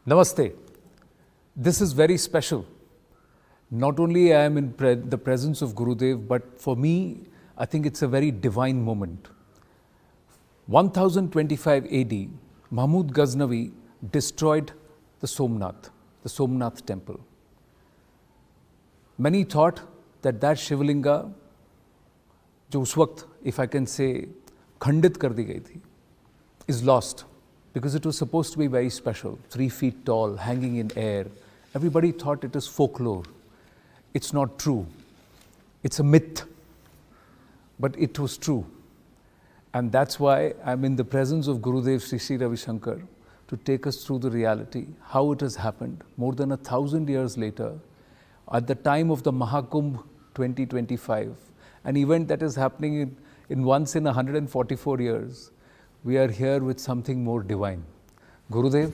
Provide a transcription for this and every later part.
Namaste. This is very special. Not only I am in the presence of Gurudev, but for me, I think it's a very divine moment. 1025 AD, Mahmud Ghaznavi destroyed the Somnath temple. Many thought that Shivlinga, जो उस वक्त, if I can say, खंडित कर दी गई थी, is lost because it was supposed to be very special, 3 feet tall, hanging in air. Everybody thought it is folklore. It's not true. It's a myth. But it was true. And that's why I'm in the presence of Gurudev Sri Sri Ravishankar to take us through the reality, how it has happened more than 1,000 years later, at the time of the Mahakumbh 2025, an event that is happening in once in 144 years. We are here with something more divine. Gurudev,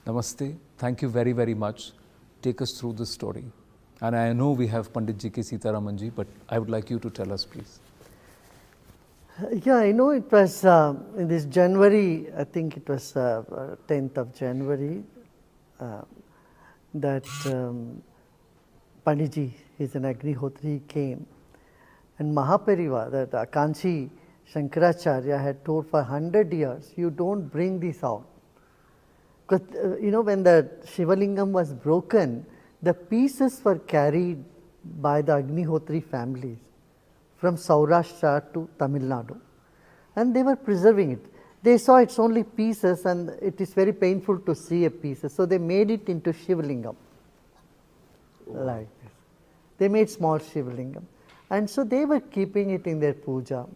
Namaste. Thank you very, very much. Take us through this story. And I know we have Pandit G. K. Sitaramanji, but I would like you to tell us, please. Yeah, I know it was in this January, I think it was 10th of January, that Panditji, he's an Agnihotri, came. And Mahapariva, that Kanchi Shankaracharya had told for 100 years, you don't bring this out. Because, when the Shivalingam was broken, the pieces were carried by the Agnihotri families from Saurashtra to Tamil Nadu. And they were preserving it. They saw it's only pieces and it is very painful to see a pieces. So they made it into Shivlingam. Like this. They made small Shivlingam. And so they were keeping it in their puja.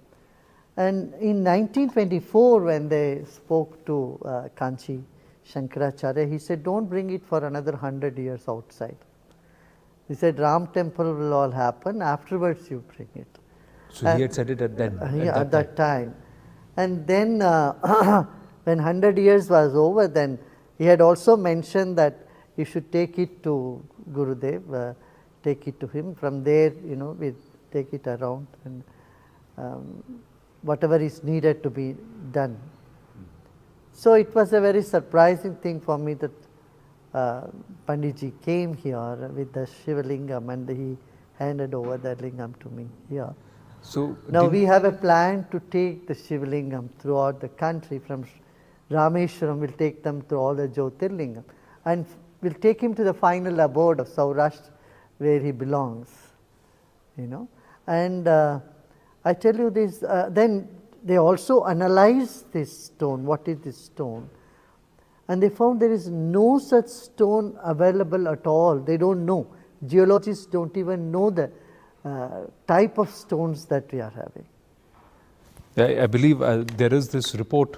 And in 1924, when they spoke to Kanchi Shankaracharya, he said, don't bring it for another 100 years outside. He said, Ram temple will all happen, afterwards you bring it. So he had said it at that time. And then when 100 years was over, then he had also mentioned that you should take it to Gurudev, take it to him. From there, we take it around and whatever is needed to be done. So it was a very surprising thing for me that Panditji came here with the Shivalingam and he handed over the lingam to me here. So now we have a plan to take the Shivalingam throughout the country. From Rameshwaram, we'll take them to all the Jyotirlinga. And we'll take him to the final abode of Saurashtra where he belongs. And I tell you this, then they also analyzed this stone. What is this stone? And they found there is no such stone available at all. They don't know. Geologists don't even know the type of stones that we are having. I believe there is this report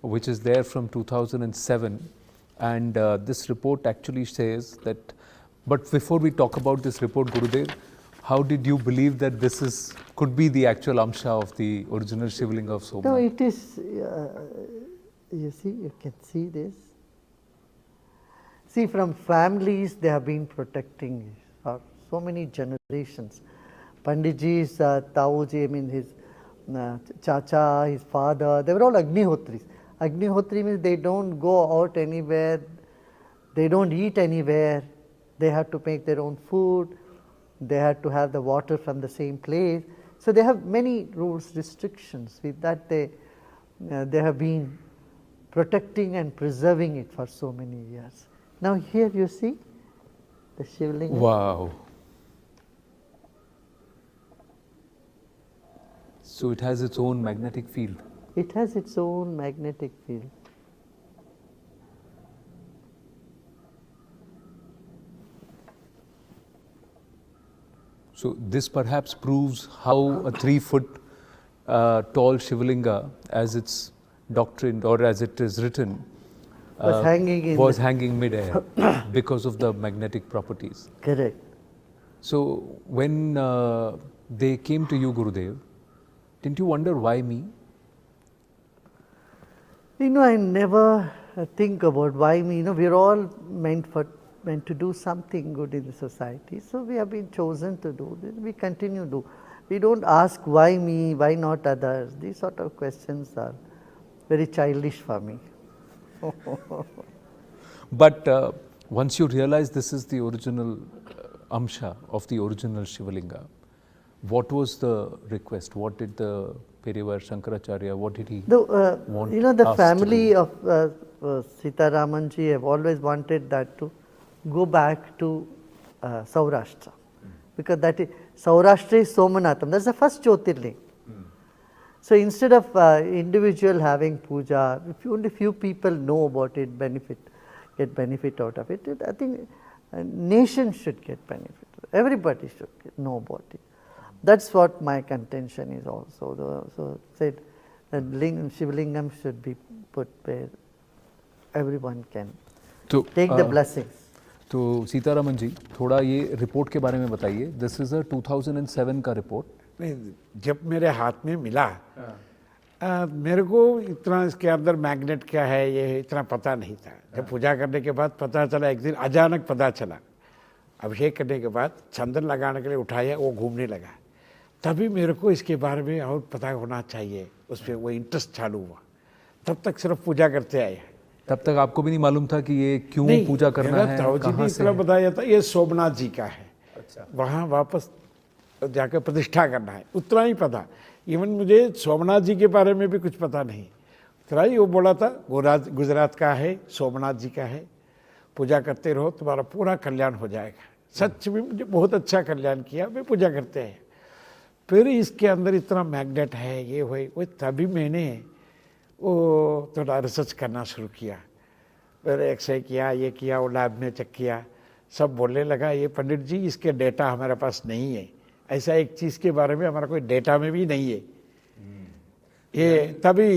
which is there from 2007, and this report actually says that, but before we talk about this report, Gurudev, how did you believe that this could be the actual Amsha of the original Shivlinga of Somnath? No, it is, you see, you can see this. See, from families they have been protecting for so many generations. Panditji's Tauji, his Chacha, his father, they were all Agnihotris. Agnihotri means they don't go out anywhere, they don't eat anywhere, they have to make their own food. They had to have the water from the same place. So they have many rules, restrictions. With that, they have been protecting and preserving it for so many years. Now here you see the Shivlinga. Wow. So it has its own magnetic field. It has its own magnetic field. So this perhaps proves how a 3-foot tall Shivalinga, as its doctrine or as it is written, was hanging mid-air because of the magnetic properties. Correct. So when they came to you, Gurudev, didn't you wonder why me? I never think about why me. We're all meant to do something good in the society. So we have been chosen to do this. We continue to do. We don't ask why me, why not others. These sort of questions are very childish for me. But once you realize this is the original amsha of the original Shivalinga, what was the request? What did the Perivar Shankaracharya, what did he want? You know, the us to family do? of Sitaramanji have always wanted that to go back to Saurashtra, because that is Saurashtra is Somnatham. That's the first Jyotirlinga. So instead of individual having puja, if only few people know about it, get benefit out of it, I think nation should get benefit. Everybody should know about it. That's what my contention is also. So said that Shivlingam should be put where everyone can take the blessings. तो सीतारामन जी थोड़ा ये report के बारे में बताइए. This is a 2007 का report. नहीं, जब मेरे हाथ में मिला मेरे को इतना इसके अंदर मैग्नेट क्या है ये इतना पता नहीं था. जब पूजा करने के बाद पता चला, एक दिन अचानक पता चला. अभिषेक करने के बाद चंदन लगाने के लिए उठाया, वो घूमने लगा. तभी मेरे को इसके बारे में और पता होना चाहिए, उस पर वो इंटरेस्ट चालू हुआ. तब तक सिर्फ पूजा करते आए. तब तक आपको भी नहीं मालूम था कि ये क्यों पूजा करना है, कहाँ से? इतना बताया था ये सोमनाथ जी का है. अच्छा. वहाँ वापस जाकर प्रतिष्ठा करना है, उतना ही पता. इवन मुझे सोमनाथ जी के बारे में भी कुछ पता नहीं. उतना ही वो बोला था गुजरात का है, सोमनाथ जी का है, पूजा करते रहो तुम्हारा पूरा कल्याण हो जाएगा. सच में मुझे बहुत अच्छा कल्याण किया. मैं पूजा करते हैं. फिर इसके अंदर इतना मैग्नेट है, ये हुए वो, तभी मैंने वो थोड़ा रिसर्च करना शुरू किया. फिर एक्सरे किया, ये किया, वो लैब में चेक किया. सब बोलने लगा ये पंडित जी इसके डेटा हमारे पास नहीं है, ऐसा एक चीज़ के बारे में हमारा कोई डेटा में भी नहीं है. ये तभी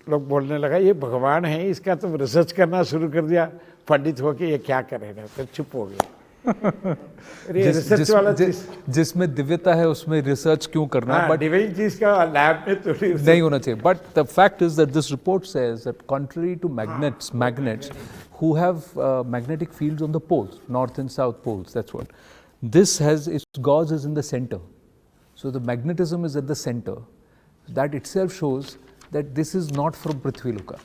लोग बोलने लगा ये भगवान है, इसका तुम रिसर्च करना शुरू कर दिया. पंडित होके ये क्या करेगा, फिर चुप हो गया. जिसमें दिव्यता है उसमें रिसर्च क्यों करना? बट डिवाइन चीज का लैब में तो नहीं होना चाहिए. But the fact is that this report says that contrary to magnets who have magnetic fields on the poles, north and south poles, that's what this has. Its gauge is in the center, so the magnetism is at the center. That itself shows that this is not from Prithviloka,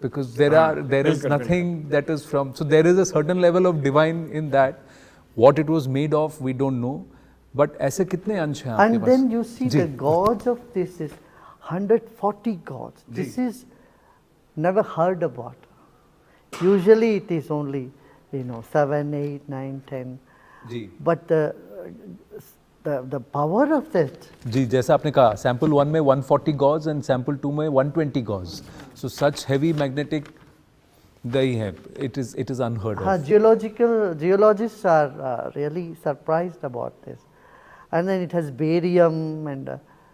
because there is nothing that is from. So there is a certain level of divine in that. What it was made of, we don't know. But ऐसे कितने अंश हैं आपके पास? And then you see the gauge of this is 140 gauge. This is never heard about. Usually it is only 7, 8, 9, 10. Ji. But the power of that. जी, जैसा आपने कहा, sample 1 में 140 gauge and sample 2 में 120 gauge. So such heavy magnetic नहीं है. It is unheard of. Geologists are really surprised about this. And then it has barium and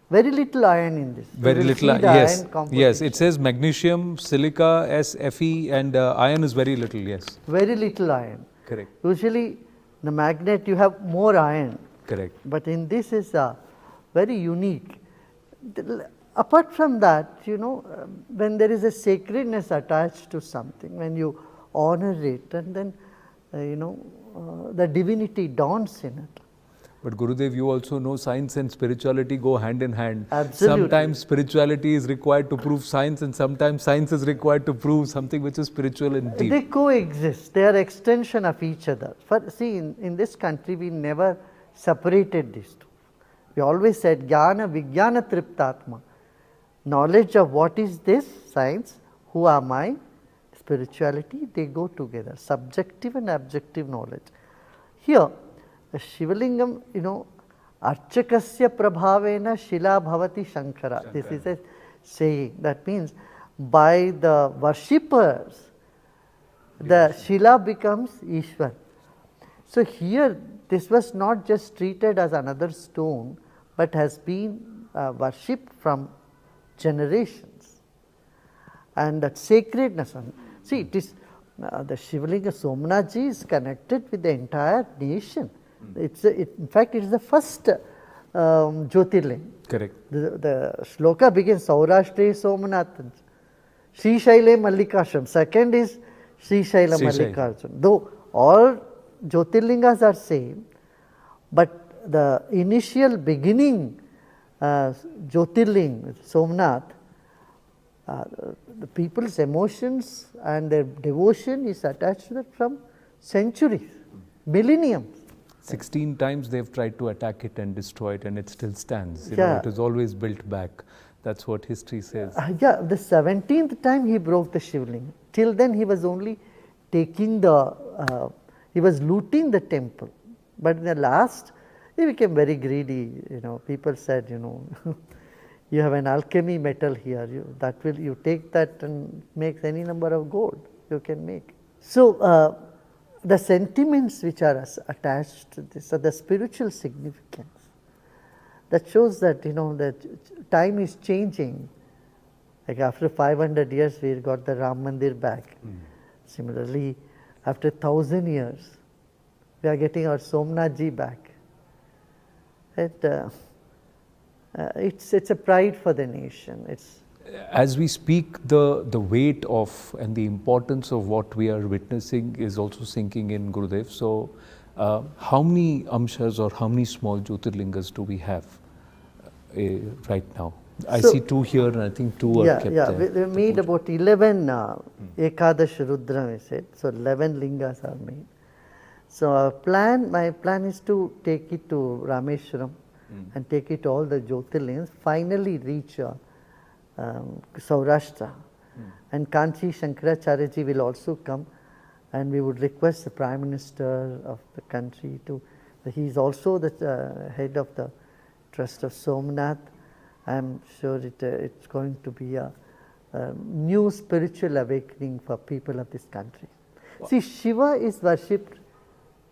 very little iron in this. Very little, yes. Yes, it says magnesium, silica, Fe, and iron is very little, yes. Very little iron. Correct. Usually the magnet you have more iron. Correct. But in this is very unique. Apart from that, when there is a sacredness attached to something, when you honor it, and then, the divinity dawns in it. But Gurudev, you also know science and spirituality go hand in hand. Absolutely. Sometimes spirituality is required to prove science, and sometimes science is required to prove something which is spiritual and deep. They coexist. They are extension of each other. See, in this country, we never separated these two. We always said, Jnana Vijnana Triptatma. Knowledge of what is this, science, who am I, spirituality, they go together, subjective and objective knowledge. Here, Shivalingam, Archakasya Prabhavena Shila Bhavati Shankara. This is a saying. That means by the worshippers, the Shila becomes Ishwar. So here, this was not just treated as another stone, but has been worshipped from generations. And that sacredness. See, it is the Shivalinga Somnath ji is connected with the entire nation. In fact, it is the first Jyotirlinga. Correct. The shloka begins Saurashtre Somnath, Sri Shaile Mallikashram. Second is Sri Shaila Mallikashram. Though all Jyotirlingas are same, but the initial beginning Jyotirling, Somnath, the people's emotions and their devotion is attached to that from centuries, millenniums. 16 times they've tried to attack it and destroy it, and it still stands. You Yeah. know, it is always built back. That's what history says. Yeah, the 17th time he broke the Shivlinga. Till then he was only taking he was looting the temple. But in the last, he became very greedy. You know, people said, you know, you have an alchemy metal here. You take that and makes any number of gold you can make. So the sentiments which are attached to this are the spiritual significance. That shows that, you know, that time is changing. Like after 500 years, we got the Ram Mandir back. Similarly, after 1,000 years, we are getting our Somnath ji back. It's a pride for the nation. As we speak, the weight of and the importance of what we are witnessing is also sinking in, Gurudev. So, how many amshas or how many small Jyotirlingas do we have right now? I see 2 here, and I think 2 are kept there. We made about 11 Ekadash Rudra, we said. So 11 lingas are made. So my plan is to take it to Rameshwaram and take it to all the Jyotirlingas, finally reach Saurashtra. And Kanchi Shankaracharya ji will also come, and we would request the Prime Minister of the country to, he is also the head of the Trust of Somnath. I am sure it's going to be a new spiritual awakening for people of this country. Wow. See, Shiva is worshipped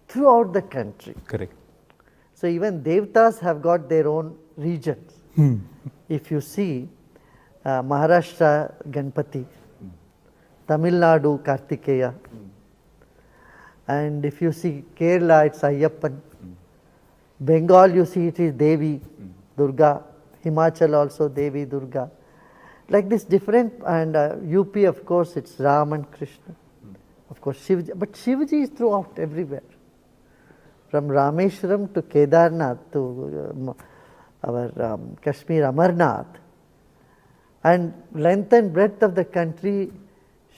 throughout the country. Correct. So even Devtas have got their own regions. If you see Maharashtra Ganpati, Tamil Nadu Kartikeya, and if you see Kerala, it's Ayyappan. Bengal, you see it is Devi, Durga. Himachal also Devi, Durga. Like this different, and UP of course it's Ram and Krishna. Of course Shivaji, but Shivaji is throughout everywhere. From Rameshwaram to Kedarnath to our Kashmir Amarnath. And length and breadth of the country,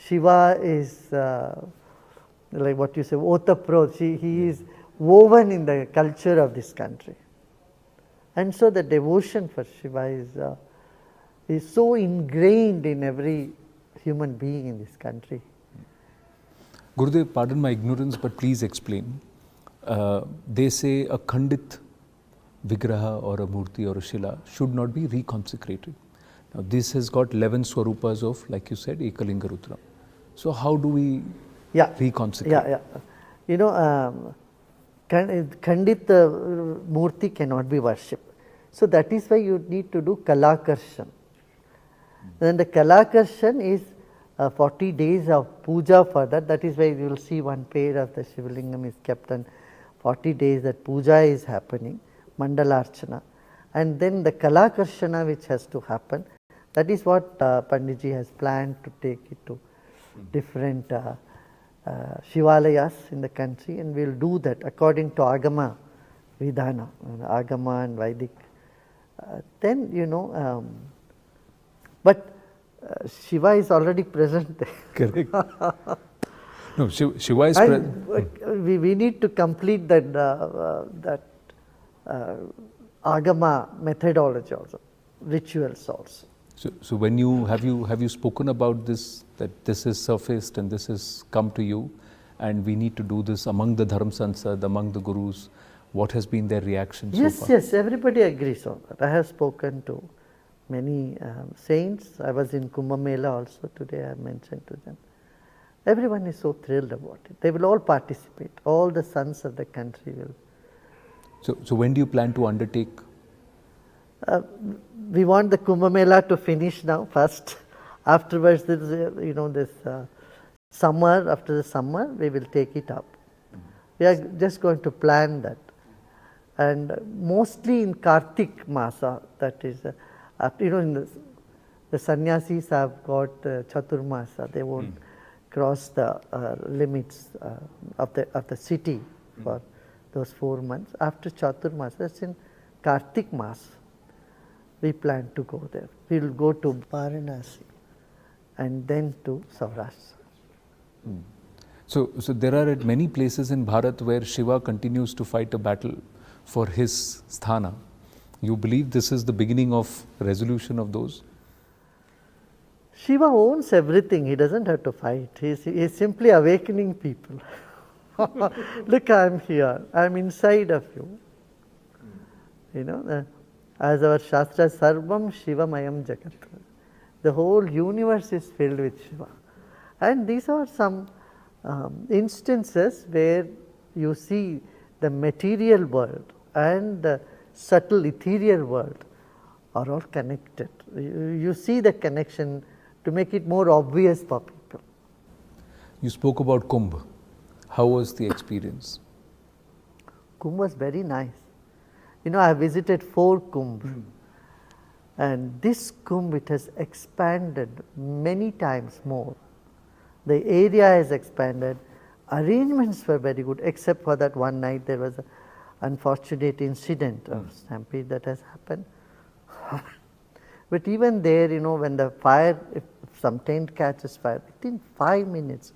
Shiva is like what you say, Otaprot. He is woven in the culture of this country. And so the devotion for Shiva is so ingrained in every human being in this country. Gurudev, pardon my ignorance, but please explain. They say a Khandit Vigraha or a Murti or a Shila should not be reconsecrated. Now this has got 11 Swarupas of, like you said, Ekalinga Rudra. So how do we reconsecrate? You know, Khandit Murti cannot be worshipped. So that is why you need to do Kalakarshan. Then the Kalakarshan is 40 days of puja for that. That is why you will see one pair of the Shivlingam is kept, and 40 days that puja is happening, Mandalarchana. And then the Kalakarshana which has to happen, that is what Panditji has planned to take it to different Shivalayas in the country, and we will do that according to Agama Vidhana, Agama and Vedic. Then, you know, but Shiva is already present there. Correct. No, Shiva is present. We need to complete that Agama methodology also, rituals also. So when have you spoken about this, that this is surfaced and this has come to you, and we need to do this among the Dharm Sansad, among the Gurus? What has been their reaction so far? Yes, everybody agrees on that. I have spoken to many saints. I was in Kumbh Mela also today, I mentioned to them. Everyone is so thrilled about it. They will all participate. All the sons of the country will. So when do you plan to undertake? We want the Kumbh Mela to finish now first. Afterwards, this summer, after the summer, we will take it up. We are just going to plan that. And mostly in Kartik Masa, that is, in the sannyasis have got Chaturmasa. They won't cross the limits of the city for those 4 months. After Chaturmasa, that's in Kartik Mas, we plan to go there. We will go to Varanasi. and then to Saurashtra. So there are at many places in Bharat where Shiva continues to fight a battle for his sthana. You believe this is the beginning of resolution of those? Shiva owns everything, he doesn't have to fight, he is simply awakening people. Look, I am here, I am inside of you. You know, as our Shastra, Sarvam Shivamayam Jagat. The whole universe is filled with Shiva. And these are some instances where you see the material world and the subtle ethereal world are all connected. You see the connection to make it more obvious for people. You spoke about Kumbh. How was the experience? Kumbh was very nice. You know, I visited 4 Kumbhs. And this Kumbh, it has expanded many times more. The area has expanded. Arrangements were very good, except for that one night there was an unfortunate incident of stampede that has happened. But even there, you know, when the fire, if some tent catches fire, within 5 minutes,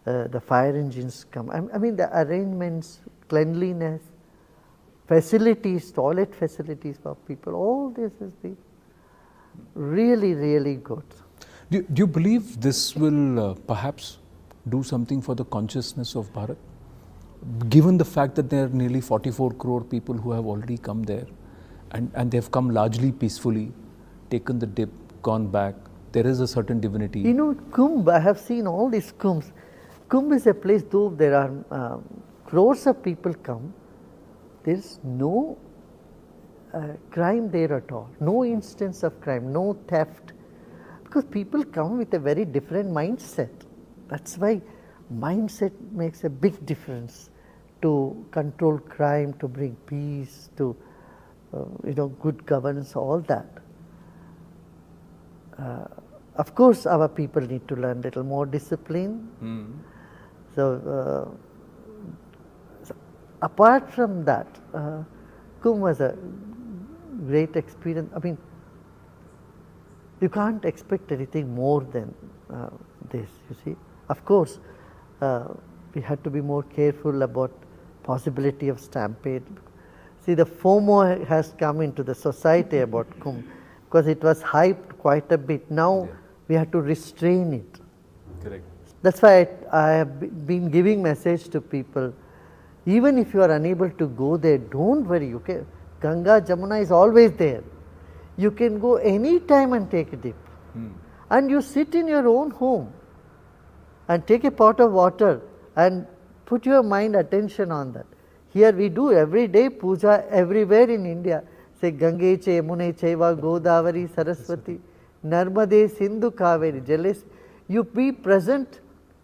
the fire engines come. I mean, the arrangements, cleanliness, facilities, toilet facilities for people, all this has been really, really good. Do you believe this will perhaps do something for the consciousness of Bharat? Given the fact that there are nearly 44 crore people who have already come there and they have come largely peacefully, taken the dip, gone back, there is a certain divinity. You know, Kumbh, I have seen all these Kumbhs. Kumbh is a place, though there are crores of people come, there is no crime there at all, no instance of crime, no theft, because people come with a very different mindset. That's why mindset makes a big difference to control crime, to bring peace, to good governance, all that. Of course, our people need to learn a little more discipline. So, apart from that, Kumbh was a great experience. I mean, you can't expect anything more than this, you see. Of course, we had to be more careful about possibility of stampede. See, the FOMO has come into the society about Kumbh because it was hyped quite a bit. Now we have to restrain it. Correct. That's why I have been giving message to people. Even if you are unable to go there, don't worry. Okay, Ganga, Jamuna is always there. You can go any time and take a dip. And you sit in your own home and take a pot of water and put your mind attention on that. Here we do every day puja everywhere in India. Say Gange che Yamune chaiva Godavari Saraswati Narmade Sindhu Kaveri Jales. You be present.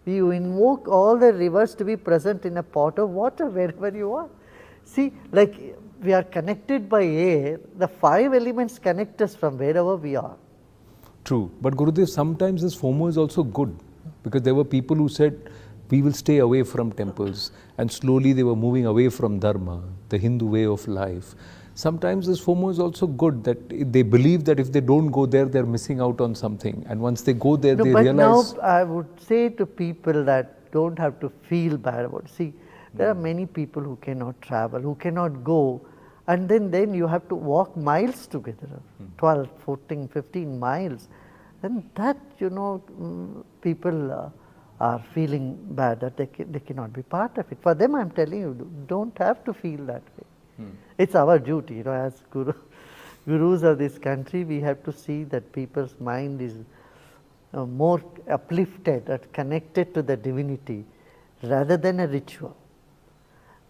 You invoke all the rivers to be present in a pot of water wherever you are. See, like we are connected by air, the 5 elements connect us from wherever we are. True. But Gurudev, sometimes this FOMO is also good, because there were people who said, we will stay away from temples, and slowly they were moving away from Dharma, the Hindu way of life. Sometimes this FOMO is also good, that they believe that if they don't go there, they're missing out on something. And once they go there, they realize... Now I would say to people that don't have to feel bad about it. See, there are many people who cannot travel, who cannot go, and then you have to walk miles together, 12, 14, 15 miles. And that, people are feeling bad that they cannot be part of it. For them, I'm telling you, don't have to feel that way. It's our duty, as gurus of this country, we have to see that people's mind is more uplifted and connected to the divinity rather than a ritual.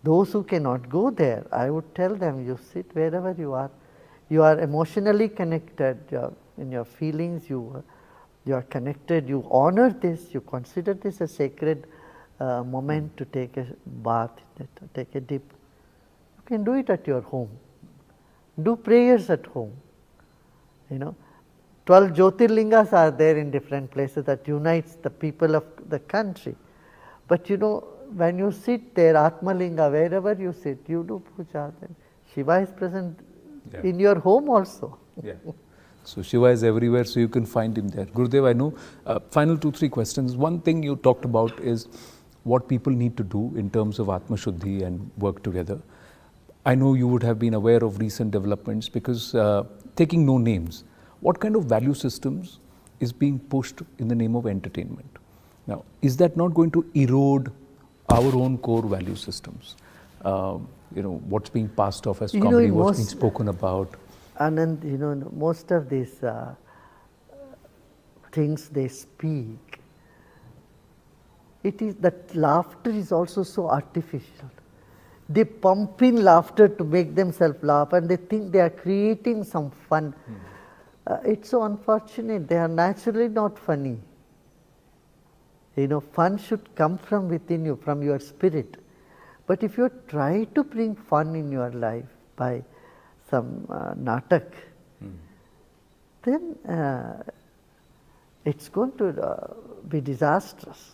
Those who cannot go there, I would tell them, you sit wherever you are. You are emotionally connected, in your feelings, you are connected, you honor this, you consider this a sacred moment to take a bath, take a dip. You can do it at your home. Do prayers at home. 12 Jyotirlingas are there in different places that unites the people of the country. But when you sit there, Atmalinga, wherever you sit, you do puja. Then Shiva is present in your home also. Yeah. So Shiva is everywhere, so you can find him there. Gurudev, I know, final 2-3 questions. One thing you talked about is what people need to do in terms of Atma Shuddhi and work together. I know you would have been aware of recent developments because taking no names, what kind of value systems is being pushed in the name of entertainment? Now, is that not going to erode our own core value systems? What's being passed off as comedy, what's being spoken about? Anand, most of these things they speak, it is that laughter is also so artificial. They pump in laughter to make themselves laugh and they think they are creating some fun. It's so unfortunate. They are naturally not funny. Fun should come from within you, from your spirit. But if you try to bring fun in your life by some natak, then it's going to be disastrous.